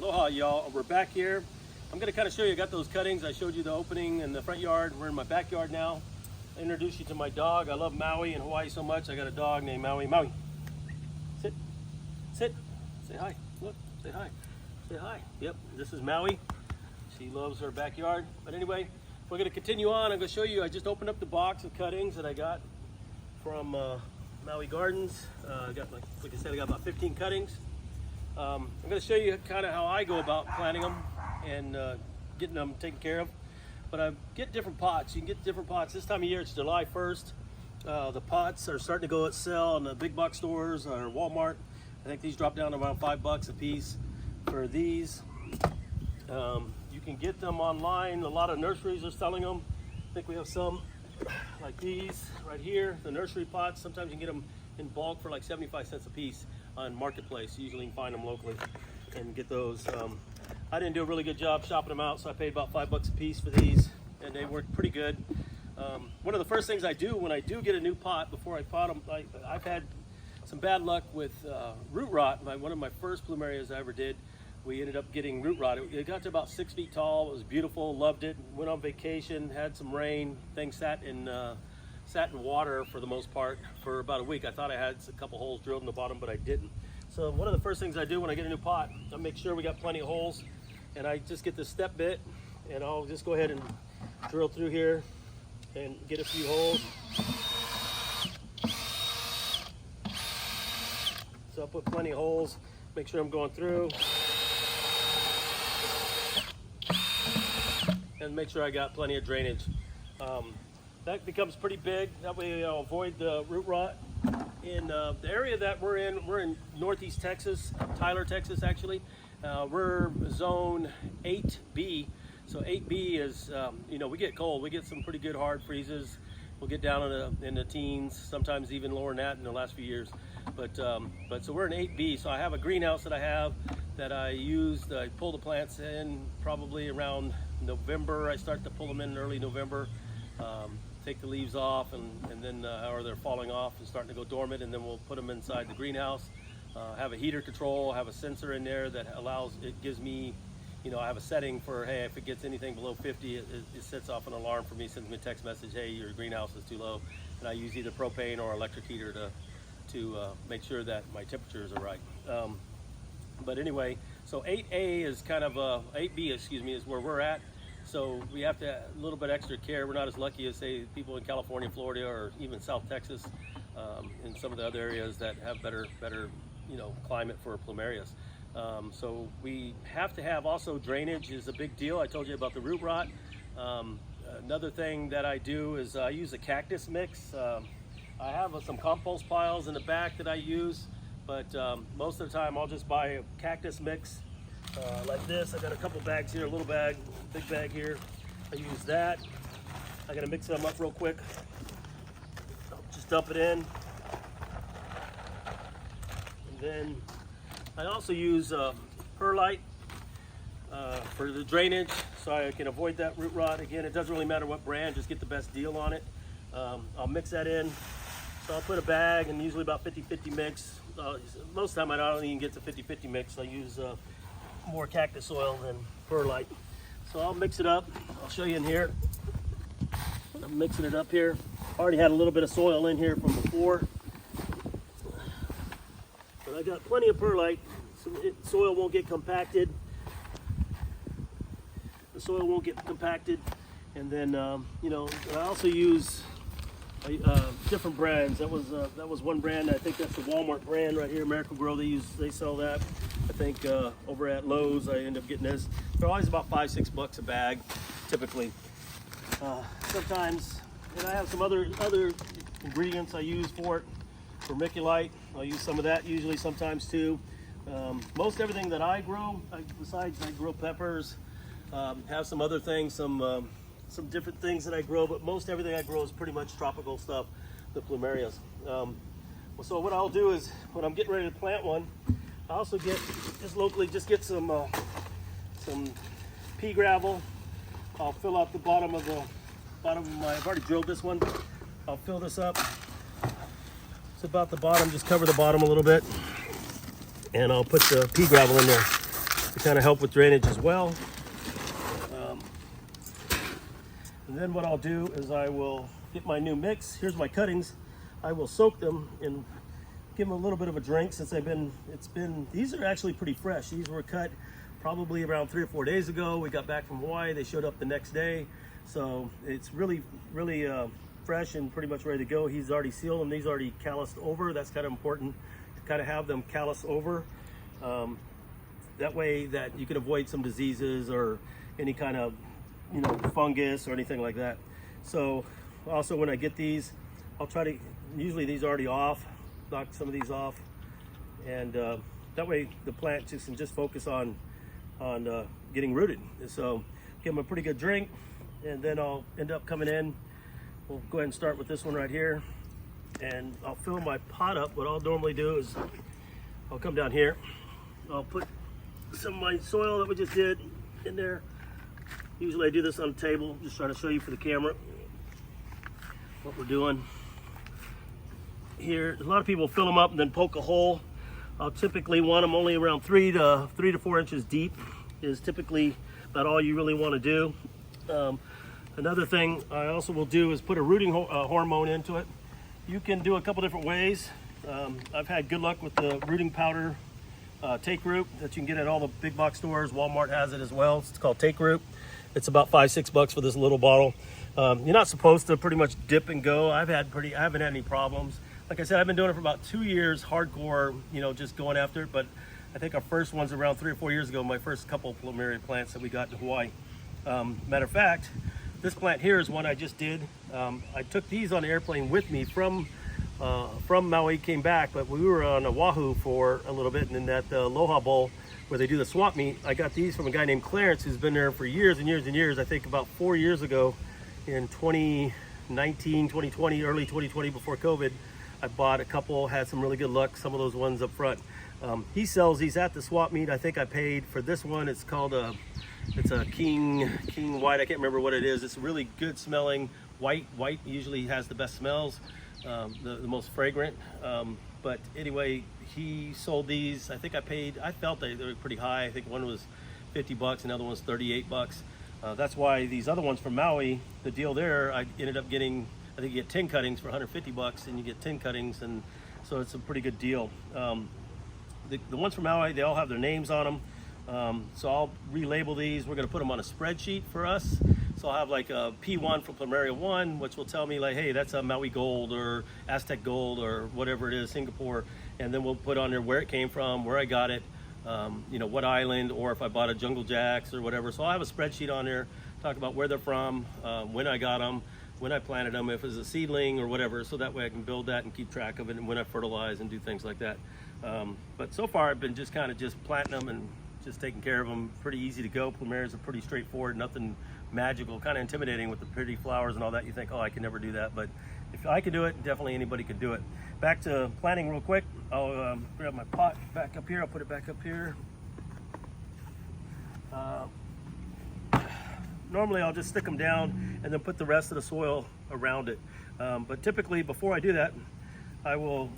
Aloha, y'all. We're back here. I'm going to kind of show you, I got those cuttings. I showed you the opening in the front yard. We're in my backyard now. I introduced you to my dog. I love Maui and Hawaii so much. I got a dog named Maui. Maui, sit, sit, say hi. Look, say hi, say hi. Yep, this is Maui. She loves her backyard. But anyway, we're going to continue on. I'm going to show you, I just opened up the box of cuttings that I got from Maui Gardens. I got, like I said, I got about 15 cuttings. I'm going to show you kind of how I go about planting them and getting them taken care of. But I get different pots. You can get different pots. This time of year, it's July 1st. The pots are starting to go at sale in the big box stores or Walmart. I think these drop down to around $5 a piece for these. You can get them online. A lot of nurseries are selling them. I think we have some like these right here, the nursery pots. Sometimes you can get them in bulk for like 75 cents a piece on Marketplace. Usually you can find them locally and get those. I didn't do a really good job shopping them out, so I paid about $5 a piece for these, and they work pretty good. One of the first things I do when I do get a new pot, before I pot them, I've had some bad luck with root rot. One of my first plumerias I ever did, we ended up getting root rot. It got to about 6 feet tall. It was beautiful, loved it. Went on vacation, had some rain. Things sat in water for the most part for about a week. I thought I had a couple holes drilled in the bottom, but I didn't. So one of the first things I do when I get a new pot, I make sure we got plenty of holes, and I just get this step bit, and I'll just go ahead and drill through here and get a few holes. So I'll put plenty of holes, make sure I'm going through, and make sure I got plenty of drainage. That becomes pretty big. That way I'll avoid the root rot. In the area that we're in Northeast Texas, Tyler, Texas actually. We're zone 8B. So 8B is, we get cold. We get some pretty good hard freezes. We'll get down in the teens, sometimes even lower than that in the last few years. But so we're in 8B. So I have a greenhouse that I have that I used. I pull the plants in probably around November. I start to pull them in early November. Take the leaves off and then or they're falling off and starting to go dormant, and then we'll put them inside the greenhouse. Have a heater control, have a sensor in there that gives me, I have a setting for, hey, if it gets anything below 50, it sets off an alarm for me, sends me a text message, hey, your greenhouse is too low. And I use either propane or electric heater to make sure that my temperatures are right. But anyway, so 8A is kind of, 8B, excuse me, is where we're at. So we have to a little bit extra care. We're not as lucky as, say, people in California, Florida, or even South Texas, in some of the other areas that have better climate for plumerias. So we have to have also drainage is a big deal. I told you about the root rot. Another thing that I do is I use a cactus mix. I have some compost piles in the back that I use, but most of the time I'll just buy a cactus mix. Like this. I got a couple bags here, a little bag, big bag here. I use that. I gotta mix them up real quick. I'll just dump it in. And then I also use perlite for the drainage, so I can avoid that root rot. Again, it doesn't really matter what brand, just get the best deal on it. I'll mix that in. So I'll put a bag, and usually about 50-50 mix. Most of the time I don't even get to 50-50 mix. I use more cactus oil than perlite. So I'll mix it up. I'll show you in here. I'm mixing it up here. Already had a little bit of soil in here from before. But I got plenty of perlite, so soil won't get compacted. The soil won't get compacted. And then, I also use different brands. That was one brand. I think that's the Walmart brand right here, Miracle Grow. They sell that. I think over at Lowe's I end up getting this. They're always about $5-6 a bag, typically. Sometimes, and I have some other ingredients I use for it. Vermiculite, I'll use some of that usually, sometimes too. Most everything that I grow, besides I grow peppers, have some other things, some different things that I grow, but most everything I grow is pretty much tropical stuff, the plumerias. So what I'll do is, when I'm getting ready to plant one, I also get, just locally, some pea gravel. I'll fill out the bottom of my, I've already drilled this one. I'll fill this up. It's about the bottom, just cover the bottom a little bit. And I'll put the pea gravel in there. to kind of help with drainage as well. And then what I'll do is I will get my new mix. Here's my cuttings. I will soak them and give them a little bit of a drink since these are actually pretty fresh. These were cut probably around 3 or 4 days ago. We got back from Hawaii. They showed up the next day. So it's really fresh and pretty much ready to go. He's already sealed them. These are already calloused over. That's kind of important to kind of have them callus over. That way that you can avoid some diseases or any kind of fungus or anything like that. So also when I get these, I'll try to, usually these are already off, knock some of these off, and that way the plant can just focus on getting rooted. So give them a pretty good drink, and then I'll end up coming in. We'll go ahead and start with this one right here, and I'll fill my pot up. What I'll normally do is I'll come down here, I'll put some of my soil that we just did in there. Usually I do this on the table, just trying to show you for the camera what we're doing here. A lot of people fill them up and then poke a hole. I'll typically want them only around 3 to 4 inches deep is typically about all you really want to do. Another thing I also will do is put a rooting hormone into it. You can do a couple different ways. I've had good luck with the rooting powder take root that you can get at all the big box stores. Walmart has it as well. It's called take root. It's about $5-6 for this little bottle. You're not supposed to pretty much dip and go. I haven't had any problems. Like I said, I've been doing it for about 2 years, hardcore, just going after it. But I think our first one's around 3 or 4 years ago, my first couple of plumeria plants that we got in Hawaii. Matter of fact, this plant here is one I just did. I took these on the airplane with me from Maui, came back, but we were on Oahu for a little bit, and in that Aloha Bowl where they do the swap meet, I got these from a guy named Clarence who's been there for years and years and years. I think about 4 years ago in 2019, 2020, early 2020 before COVID, I bought a couple, had some really good luck, some of those ones up front. He sells these at the swap meet. I think I paid for this one. It's called it's a King White. I can't remember what it is. It's really good smelling white. White usually has the best smells, the most fragrant. But anyway, he sold these. I think I felt they were pretty high. I think one was $50, another one was $38. That's why these other ones from Maui, the deal there, I ended up getting, I think you get 10 cuttings for $150, and you get 10 cuttings, and so it's a pretty good deal. The ones from Maui, they all have their names on them. So I'll relabel these. We're gonna put them on a spreadsheet for us. So I'll have like a P1 for Plumeria 1, which will tell me like, hey, that's a Maui Gold or Aztec Gold or whatever it is, Singapore. And then we'll put on there where it came from, where I got it, what island, or if I bought a Jungle Jacks or whatever. So I'll have a spreadsheet on there, talk about where they're from, when I got them, when I planted them, if it's a seedling or whatever. So that way I can build that and keep track of it, and when I fertilize and do things like that. But so far I've been just kind of planting them and just taking care of them. Pretty easy to go. Plumerias are pretty straightforward, nothing magical, kind of intimidating with the pretty flowers and all that. You think, oh, I can never do that, but if I can do it, definitely anybody can do it. Back to planting real quick. I'll grab my pot back up here. I'll put it back up here. Normally I'll just stick them down and then put the rest of the soil around it. But typically before I do that, I will,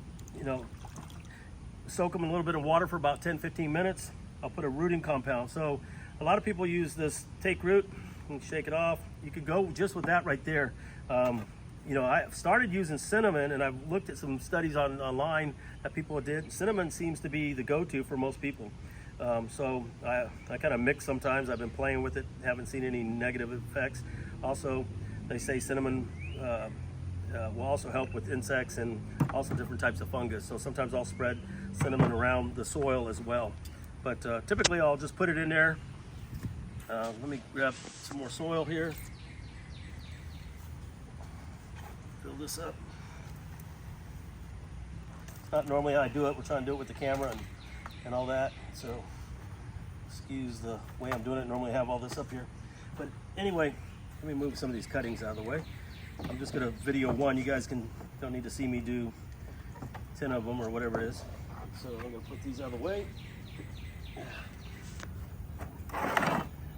soak them in a little bit of water for about 10-15 minutes. I'll put a rooting compound. So a lot of people use this take root and shake it off. You could go just with that right there. I started using cinnamon, and I've looked at some studies online that people did. Cinnamon seems to be the go-to for most people. So I kind of mix sometimes. I've been playing with it, haven't seen any negative effects. Also, they say cinnamon will also help with insects and also different types of fungus. So sometimes I'll spread cinnamon around the soil as well. But typically I'll just put it in there. Let me grab some more soil here. Fill this up. Not normally how I do it. We're trying to do it with the camera and all that. So excuse the way I'm doing it. Normally I have all this up here. But anyway, let me move some of these cuttings out of the way. I'm just gonna video one. You guys don't need to see me do 10 of them or whatever it is. So I'm gonna put these out of the way.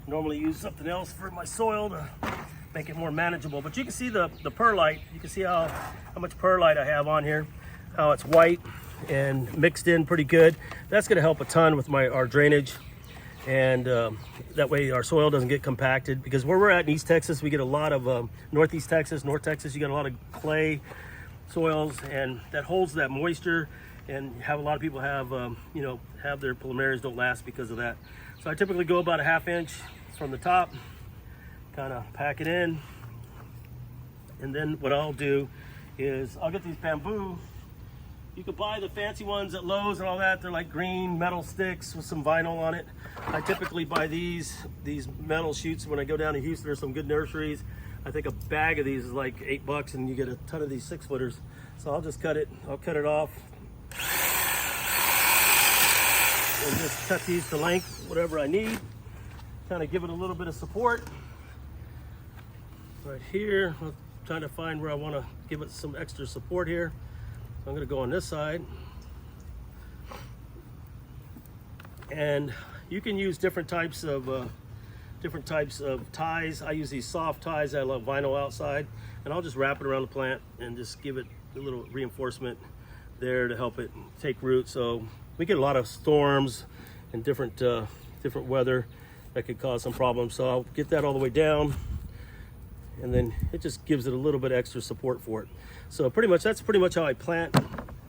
Normally use something else for my soil to make it more manageable, but you can see the perlite. You can see how much perlite I have on here, how it's white and mixed in pretty good. That's going to help a ton with our drainage. and that way our soil doesn't get compacted, because where we're at in East Texas, we get a lot of Northeast Texas, North Texas, you get a lot of clay soils, and that holds that moisture, and have a lot of people have you know, have their plumerias don't last because of that. So I typically go about a 1/2 inch from the top, kind of pack it in, and then what I'll do is I'll get these bamboo. You can buy the fancy ones at Lowe's and all that. They're like green metal sticks with some vinyl on it. I typically buy these metal shoots when I go down to Houston. There's some good nurseries. I think a bag of these is like $8, and you get a ton of these 6-footers. So I'll just cut it. I'll cut it off and just cut these to length, whatever I need. Kind of give it a little bit of support. Right here, I'm trying to find where I want to give it some extra support here. I'm going to go on this side, and you can use different types of ties. I use these soft ties. I love vinyl outside, and I'll just wrap it around the plant and just give it a little reinforcement there to help it take root. So we get a lot of storms and different weather that could cause some problems. So I'll get that all the way down, and then it just gives it a little bit extra support for it. So pretty much that's pretty much how I plant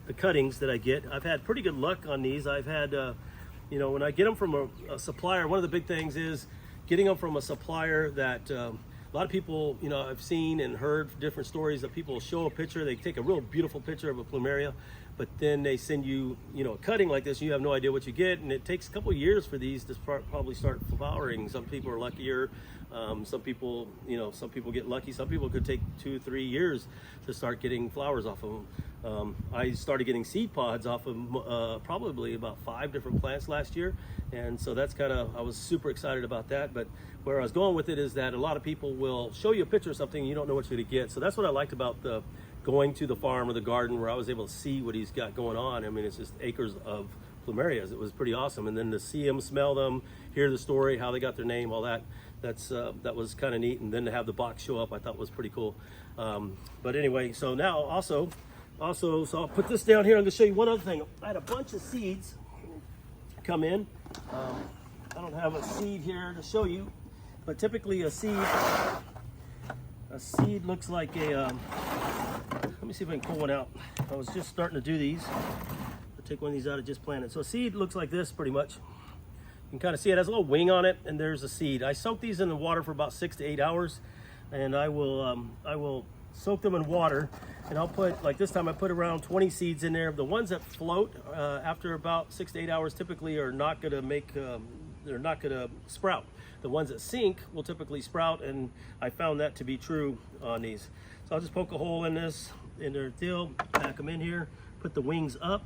the cuttings that I get. I've had pretty good luck on these. I've had you know, when I get them from a supplier, one of the big things is getting them from a supplier that a lot of people, you know, I've seen and heard different stories that people show a picture, they take a real beautiful picture of a plumeria, but then they send you, you know, a cutting like this, and you have no idea what you get, and it takes a couple of years for these to probably start flowering. Some people are luckier. Some people, you know, some people get lucky. Some people could take 2-3 years to start getting flowers off of them. I started getting seed pods off of probably about 5 different plants last year, and so that's kind of, I was super excited about that. But where I was going with it is that a lot of people will show you a picture of something and you don't know what you're gonna get. So that's what I liked about the going to the farm or the garden, where I was able to see what he's got going on. I mean, it's just acres of plumerias. It was pretty awesome. And then to see them, smell them, hear the story, how they got their name, all that, that was kind of neat. And then to have the box show up, I thought was pretty cool. But anyway, so now also, so I'll put this down here. I'm gonna show you one other thing. I had a bunch of seeds come in. I don't have a seed here to show you, but typically a seed looks like a, let me see if I can pull one out. I was just starting to do these. I'll take one of these out I just planted. So a seed looks like this pretty much. You can kind of see it has a little wing on it, and there's a seed. I soak these in the water for about 6 to 8 hours, and I will soak them in water, and I'll put, like this time I put around 20 seeds in there. The ones that float after about 6 to 8 hours typically are not gonna make, they're not gonna sprout. The ones that sink will typically sprout, and I found that to be true on these. So I'll just poke a hole in their deal, pack them in here, put the wings up.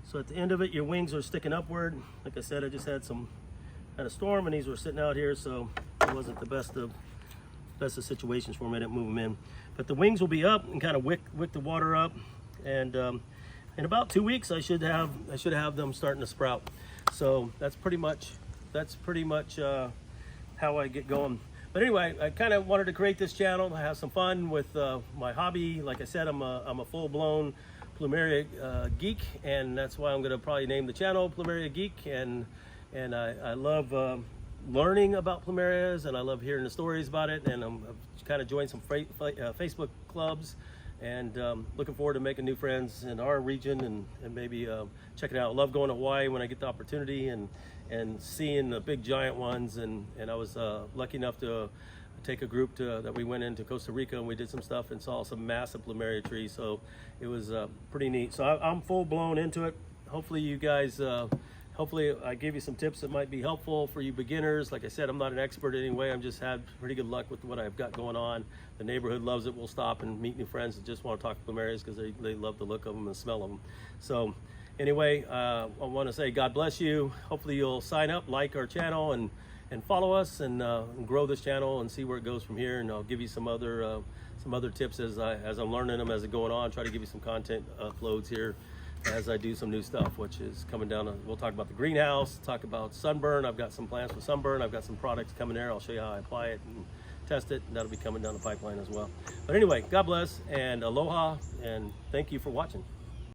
So at the end of it, your wings are sticking upward. Like I said, I just had a storm, and these were sitting out here, so it wasn't the best of situations for me. I didn't move them in. But the wings will be up and kind of wick the water up, and in about 2 weeks, I should have them starting to sprout. So that's pretty much how I get going. But anyway, I kind of wanted to create this channel, have some fun with my hobby. Like I said, I'm a full-blown plumeria geek, and that's why I'm going to probably name the channel Plumeria Geek. And I love learning about plumerias, and I love hearing the stories about it. And I've kind of joined some Facebook clubs, and looking forward to making new friends in our region, and maybe checking it out. I love going to Hawaii when I get the opportunity, and seeing the big giant ones. And I was lucky enough to take a group that we went into Costa Rica, and we did some stuff and saw some massive plumeria trees. So it was pretty neat. So I'm full blown into it. Hopefully you guys, hopefully I gave you some tips that might be helpful for you beginners. Like I said, I'm not an expert anyway. I've just had pretty good luck with what I've got going on. The neighborhood loves it. We'll stop and meet new friends that just want to talk plumerias because they love the look of them and smell of them. So anyway, I want to say God bless you. Hopefully you'll sign up, like our channel, and follow us, and grow this channel and see where it goes from here. And I'll give you some other tips as I'm learning them as it going on. Try to give you some content uploads here as I do some new stuff, which is coming down. We'll talk about the greenhouse, talk about sunburn. I've got some plans for sunburn. I've got some products coming there. I'll show you how I apply it and test it, and that'll be coming down the pipeline as well. But anyway, God bless and aloha, and thank you for watching.